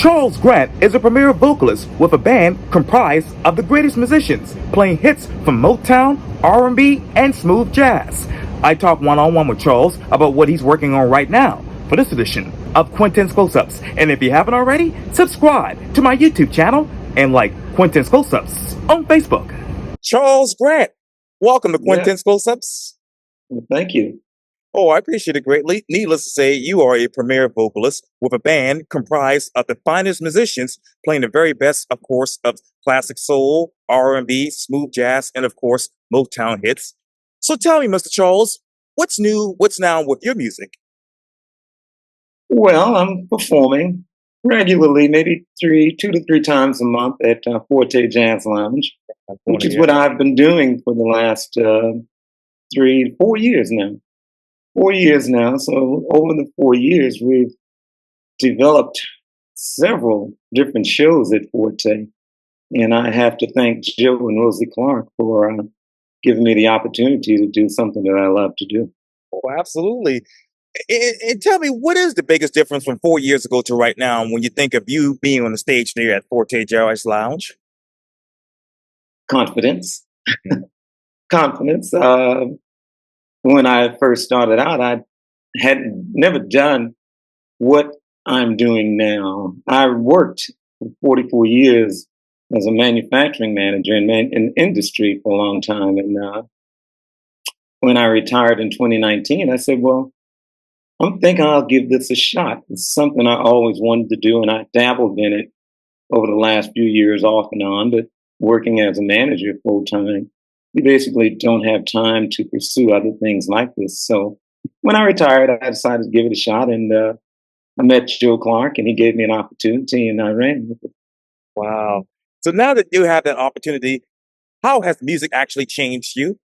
Charles Grant is a premier vocalist with a band comprised of the greatest musicians, playing hits from Motown, R&B, and smooth jazz. I talk one-on-one with Charles about what he's working on right now for this edition of Quintin's Close-Ups. And if you haven't already, subscribe to my YouTube channel and like Quintin's Close-Ups on Facebook. Charles Grant, welcome to Quintin's Close-Ups. Well, thank you. Oh, I appreciate it greatly. Needless to say, you are a premier vocalist with a band comprised of the finest musicians playing the very best, of course, of classic soul, R&B, smooth jazz, and of course, Motown hits. So tell me, Mr. Charles, what's new, what's now with your music? Well, I'm performing regularly, maybe 2 to 3 times a month at Forte Jazz Lounge, which is what I've been doing for the last 4 years now. 4 years now. So over the 4 years, we've developed several different shows at Forte. And I have to thank Joe and Rosie Clark for giving me the opportunity to do something that I love to do. Oh, absolutely. And tell me, what is the biggest difference from 4 years ago to right now when you think of you being on the stage there at Forte Jazz Lounge? Confidence. Confidence. When I first started out, I had never done what I'm doing now. I worked for 44 years as a manufacturing manager in industry for a long time. And when I retired in 2019, I said, well, I'm thinking I'll give this a shot. It's something I always wanted to do, and I dabbled in it over the last few years off and on, but working as a manager full time, you basically don't have time to pursue other things like this. So when I retired, I decided to give it a shot, and I met Joe Clark, and he gave me an opportunity, and I ran with it. Wow. So now that you have that opportunity, how has music actually changed you?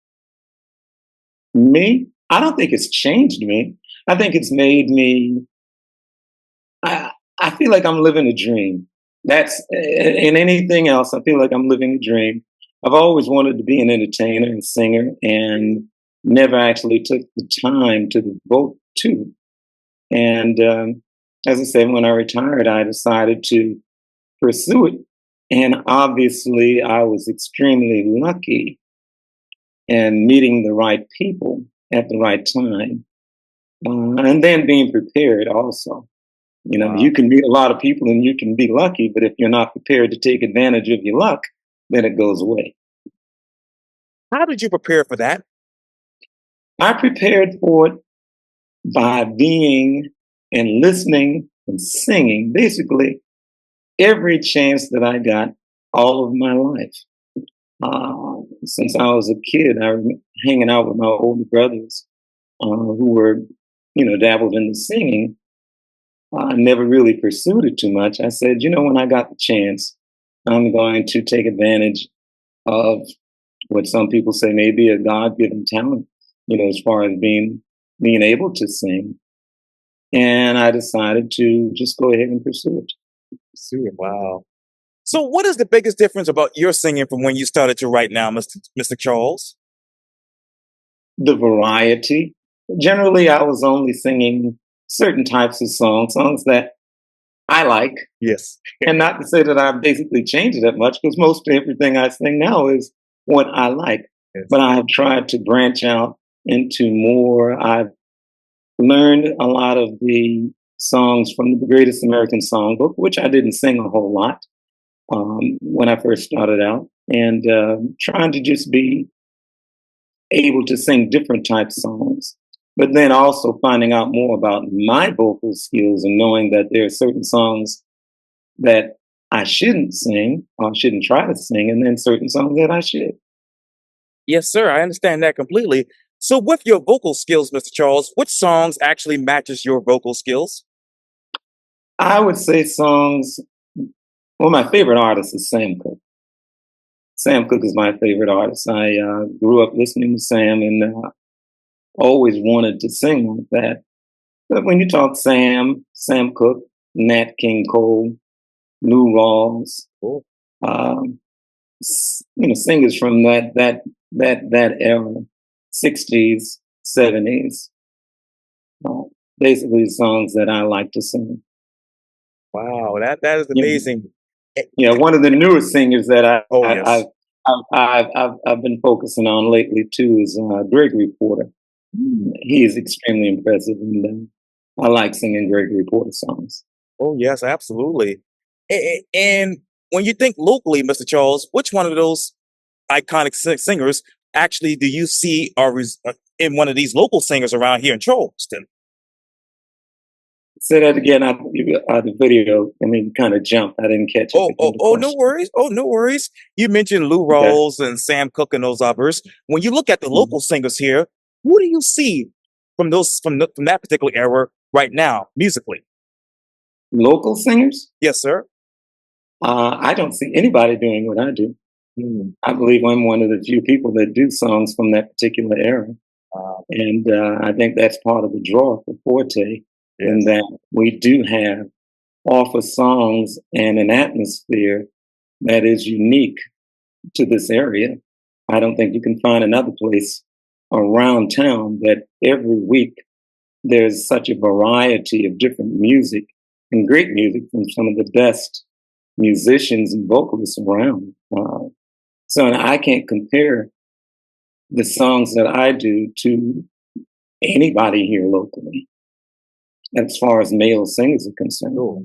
Me? I don't think it's changed me. I think it's made me, I feel like I'm living a dream. That's in anything else, I feel like I'm living a dream. I've always wanted to be an entertainer and singer and never actually took the time to devote to. And as I said, when I retired, I decided to pursue it. And obviously, I was extremely lucky in meeting the right people at the right time. And then being prepared also. You know, you can meet a lot of people and you can be lucky, but if you're not prepared to take advantage of your luck, then it goes away. How did you prepare for that? I prepared for it by being and listening and singing basically every chance that I got all of my life. Since I was a kid, I remember hanging out with my older brothers who were, dabbled in the singing. I never really pursued it too much. I said, when I got the chance, I'm going to take advantage of what some people say may be a God-given talent, as far as being able to sing. And I decided to just go ahead and pursue it. Pursue it, wow. So what is the biggest difference about your singing from when you started to right now, Mr. Charles? The variety. Generally, I was only singing certain types of songs that I like. Yes. And not to say that I've basically changed it that much, because most everything I sing now is what I like. Yes. But I have tried to branch out into more. I've learned a lot of the songs from the Greatest American Songbook, which I didn't sing a whole lot when I first started out, and trying to just be able to sing different types of songs. But then also finding out more about my vocal skills and knowing that there are certain songs that I shouldn't sing or shouldn't try to sing, and then certain songs that I should. Yes, sir. I understand that completely. So with your vocal skills, Mr. Charles, which songs actually matches your vocal skills? I would say songs, well, my favorite artist is Sam Cooke. Sam Cooke is my favorite artist. I grew up listening to Sam and always wanted to sing like that. But when you talk Sam Cooke, Nat King Cole, Lou Rawls, singers from that era, 60s, 70s, basically songs that I like to sing. Wow, that is Yeah, amazing. Eh, yeah. One of the newest singers that Oh yes. I've been focusing on lately too is Gregory Porter. He is extremely impressive, and I like singing Gregory Porter songs. Oh yes, absolutely. And when you think locally, Mr. Charles, which one of those iconic singers actually do you see in one of these local singers around here in Charleston? Say that again. The video. I mean, kind of jumped. I didn't catch Oh, everything. The no question. worries. Oh, no worries. You mentioned Lou Okay. Rawls and Sam Cooke and those others. When you look at the Mhm. local singers here, who do you see from that particular era right now, musically? Local singers. Yes, sir. I don't see anybody doing what I do. Mm, I believe I'm one of the few people that do songs from that particular era. wow. And I think that's part of the draw for Forte, in Yes. that we do have offer songs and an atmosphere that is unique to this area. I don't think you can find another place around town that every week there's such a variety of different music and great music from some of the best musicians and vocalists around. So I can't compare the songs that I do to anybody here locally as far as male singers are concerned. Sure.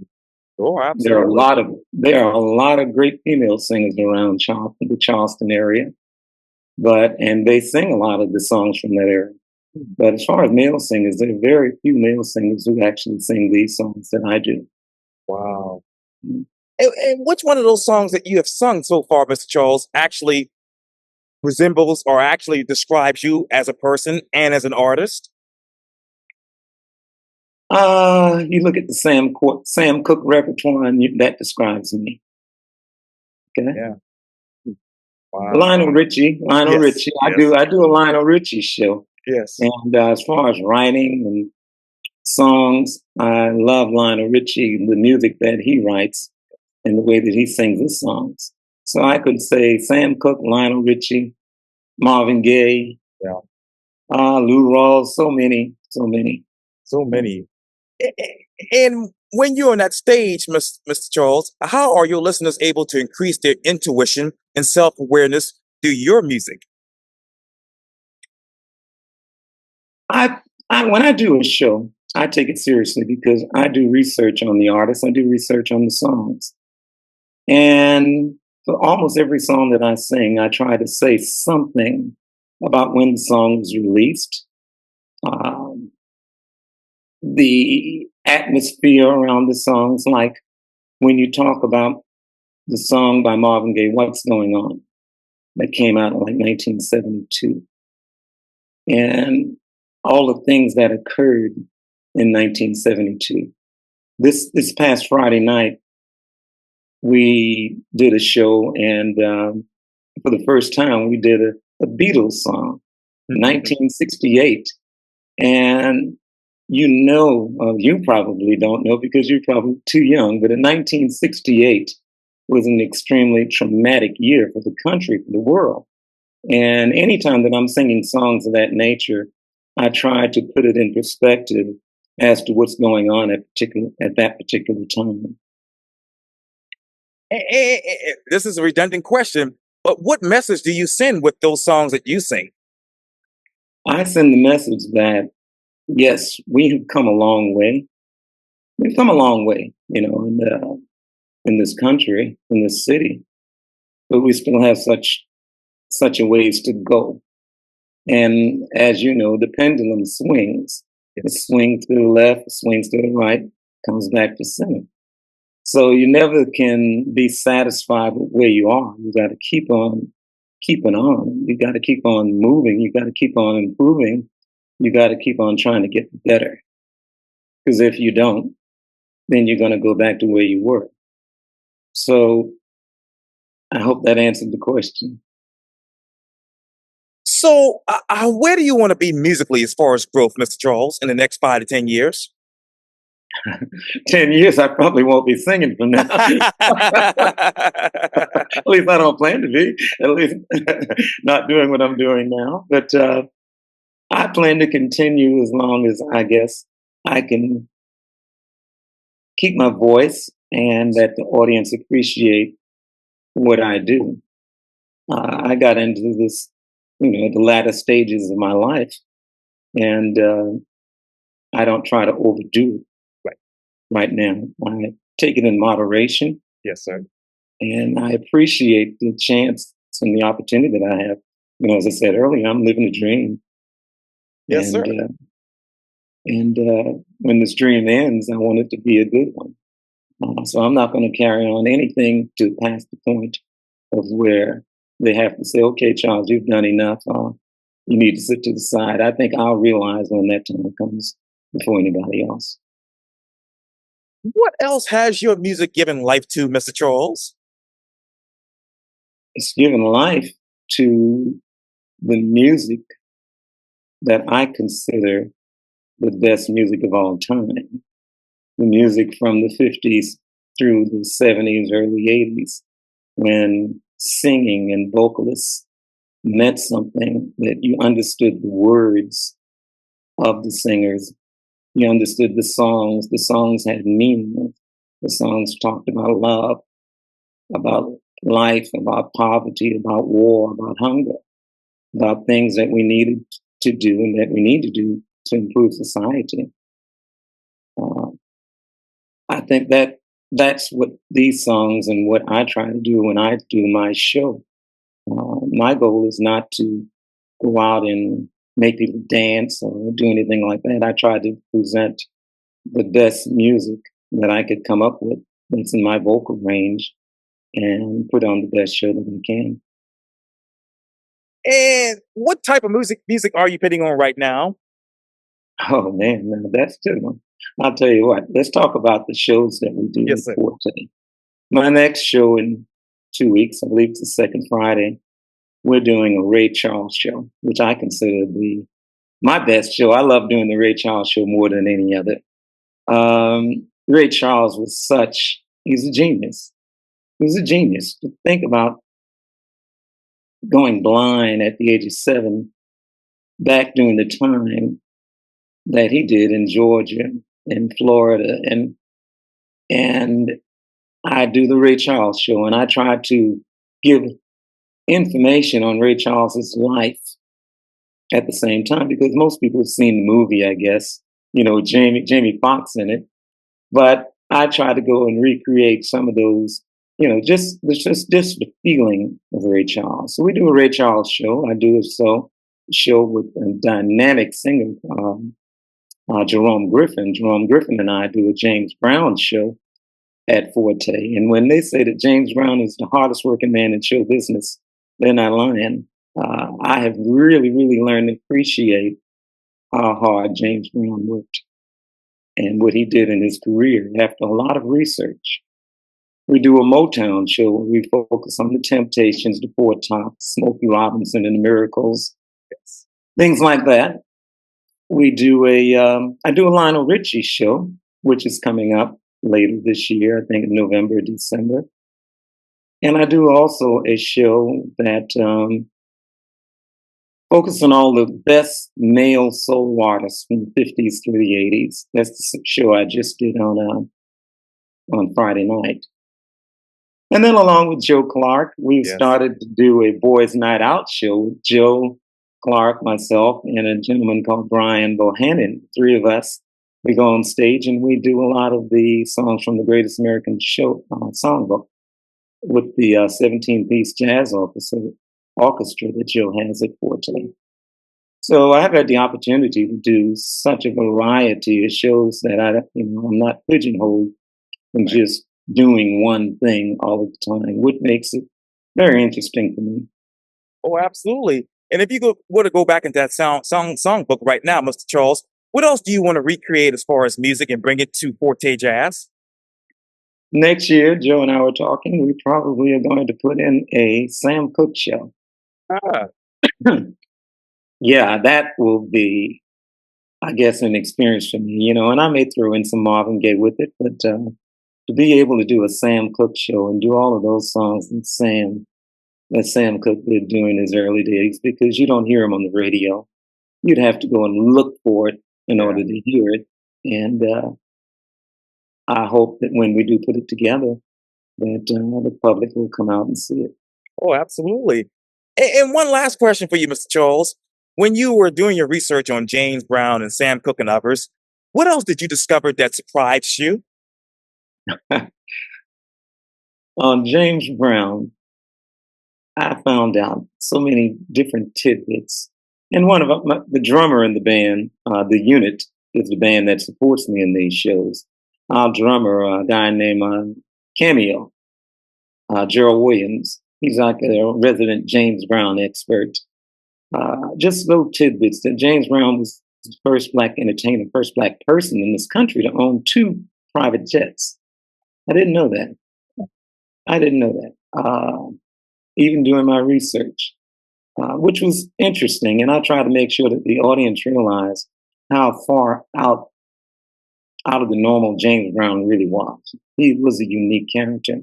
Sure, There are a absolutely. lot of there are a lot of great female singers around the Charleston area, and they sing a lot of the songs from that area. But as far as male singers, there are very few male singers who actually sing these songs that I do. Wow. And which one of those songs that you have sung so far, Mr. Charles, actually resembles or actually describes you as a person and as an artist? You look at the Sam Cooke repertoire, and that describes me. Okay, Yeah. Wow. Lionel Yes. Richie. Yes. I do a Lionel Richie show, Yes. and as far as writing and songs, I love Lionel Richie, the music that he writes, and the way that he sings his songs. So I could say Sam Cooke, Lionel Richie, Marvin Gaye, Yeah. Lou Rawls, so many, so many. So many. And when you're on that stage, Mr. Charles, how are your listeners able to increase their intuition and self awareness through your music? I, when I do a show, I take it seriously because I do research on the artist. I do research on the songs, and for almost every song that I sing, I try to say something about when the song was released, um, the atmosphere around the songs. Like when you talk about the song by Marvin Gaye, "What's Going On," that came out in like 1972, and all the things that occurred in 1972. This past Friday night, we did a show, and for the first time, we did a Beatles song, 1968. And you probably don't know because you're probably too young, but in 1968 was an extremely traumatic year for the country, for the world. And anytime that I'm singing songs of that nature, I try to put it in perspective as to what's going on at that particular time. This is a redundant question, but what message do you send with those songs that you sing? I send the message that yes, we have come a long way. We've come a long way, in this country, in this city, but we still have such a ways to go. And as you know, the pendulum swings. It swings to the left, it swings to the right, comes back to center. So you never can be satisfied with where you are. You got to keep on keeping on. You got to keep on moving. You got to keep on improving. You got to keep on trying to get better. Because if you don't, then you're going to go back to where you were. So I hope that answered the question. So, where do you want to be musically as far as growth, Mr. Charles, in the next 5 to 10 years? 10 years, I probably won't be singing from now. At least I don't plan to be. At least not doing what I'm doing now. But I plan to continue as long as I guess I can keep my voice and that the audience appreciate what I do. I got into this, the latter stages of my life, and I don't try to overdo it Right. right now. I take it in moderation, Yes, sir. and I appreciate the chance and the opportunity that I have. As I said earlier, I'm living a dream, Yes, and sir. when this dream ends, I want it to be a good one. So I'm not going to carry on anything to past the point of where they have to say, "Okay, Charles, you've done enough. You need to sit to the side." I think I'll realize when that time comes before anybody else. What else has your music given life to, Mr. Charles? It's given life to the music that I consider the best music of all time. The music from the 50s through the 70s, early 80s, when singing and vocalists meant something, that you understood the words of the singers, you understood the songs had meaning, the songs talked about love, about life, about poverty, about war, about hunger, about things that we needed to do and that we need to do to improve society. Uh, I think that that's what these songs and what I try to do when I do my show. My goal is not to go out and make people dance or do anything like that. I try to present the best music that I could come up with that's in my vocal range and put on the best show that I can. And what type of music are you putting on right now? Oh man, now that's a good one. I'll tell you what, let's talk about the shows that we do Yes, at sir. Forte. My next show in 2 weeks, I believe it's the second Friday, we're doing a Ray Charles show, which I consider to be my best show. I love doing the Ray Charles show more than any other. Ray Charles was he's a genius. He was a genius. To think about going blind at the age of 7 back during the time that he did in Georgia, in Florida, and I do the Ray Charles show, and I try to give information on Ray Charles's life at the same time, because most people have seen the movie, I guess, Jamie Foxx in it, but I try to go and recreate some of those, just the feeling of Ray Charles. So we do a Ray Charles show. I do a show with a dynamic singer, Jerome Griffin. Jerome Griffin and I do a James Brown show at Forte. And when they say that James Brown is the hardest working man in show business, they're not lying. I have really, really learned to appreciate how hard James Brown worked and what he did in his career after a lot of research. We do a Motown show where we focus on the Temptations, the Four Tops, Smokey Robinson and the Miracles, things like that. I do a Lionel Richie show, which is coming up later this year, I think in November, December. And I do also a show that focuses on all the best male soul artists from the 50s through the 80s. That's the show I just did on Friday night. And then along with Joe Clark, we've Yes. started to do a boys' night out show with Joe Clark, myself, and a gentleman called Brian Bohannon. Three of us, we go on stage and we do a lot of the songs from the Greatest American Show songbook with the 17-piece jazz orchestra that Joe has at Forte. So I've had the opportunity to do such a variety of shows that I'm not pigeonholed in just doing one thing all the time, which makes it very interesting for me. Oh, absolutely. And if you were to go back into that songbook right now, Mr. Charles, what else do you want to recreate as far as music and bring it to Forte Jazz? Next year, Joe and I were talking, we probably are going to put in a Sam Cooke show. Ah, Yeah, that will be, I guess, an experience for me, and I may throw in some Marvin Gaye with it, but to be able to do a Sam Cooke show and do all of those songs that Sam Cooke did during his early days, because you don't hear him on the radio. You'd have to go and look for it in order to hear it. And I hope that when we do put it together, that the public will come out and see it. Oh, absolutely. And one last question for you, Mr. Charles. When you were doing your research on James Brown and Sam Cooke and others, what else did you discover that surprised you? On James Brown, I found out so many different tidbits. And one of the drummer in the band, the unit, is the band that supports me in these shows. Our drummer, a guy named Cameo, Gerald Williams. He's like a resident James Brown expert. Just little tidbits that James Brown was the first black entertainer, first black person in this country to own two private jets. I didn't know that. I didn't know that. Even doing my research, which was interesting, and I tried to make sure that the audience realized how far out of the normal James Brown really was. He was a unique character,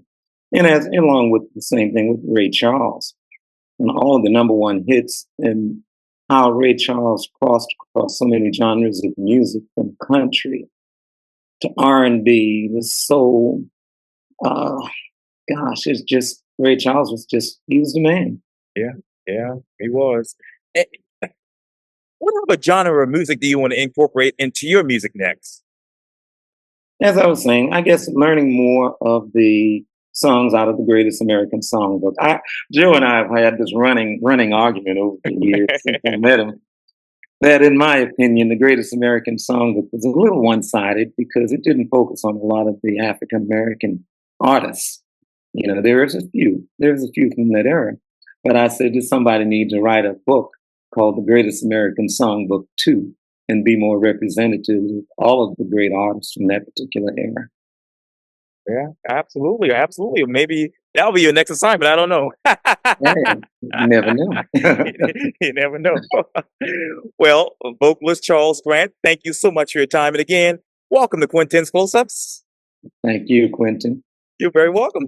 and as along with the same thing with Ray Charles and all of the number one hits, and how Ray Charles crossed across so many genres of music, from country to R&B, the soul. Uh, Gosh, it's just Ray Charles he was the man. Yeah, yeah, he was. Eh, What other genre of music do you want to incorporate into your music next? As I was saying, I guess learning more of the songs out of the Greatest American Songbook. Joe and I have had this running argument over the years since I met him. That, in my opinion, the Greatest American Songbook was a little one-sided because it didn't focus on a lot of the African American artists. You know, there's a few from that era. But I said, does somebody need to write a book called The Greatest American Songbook 2 and be more representative of all of the great artists from that particular era? Yeah, absolutely, absolutely. Maybe that'll be your next assignment. I don't know. Yeah, you never know. You never know. Well, vocalist Charles Grant, thank you so much for your time. And again, welcome to Quintin's Close Ups. Thank you, Quintin. You're very welcome.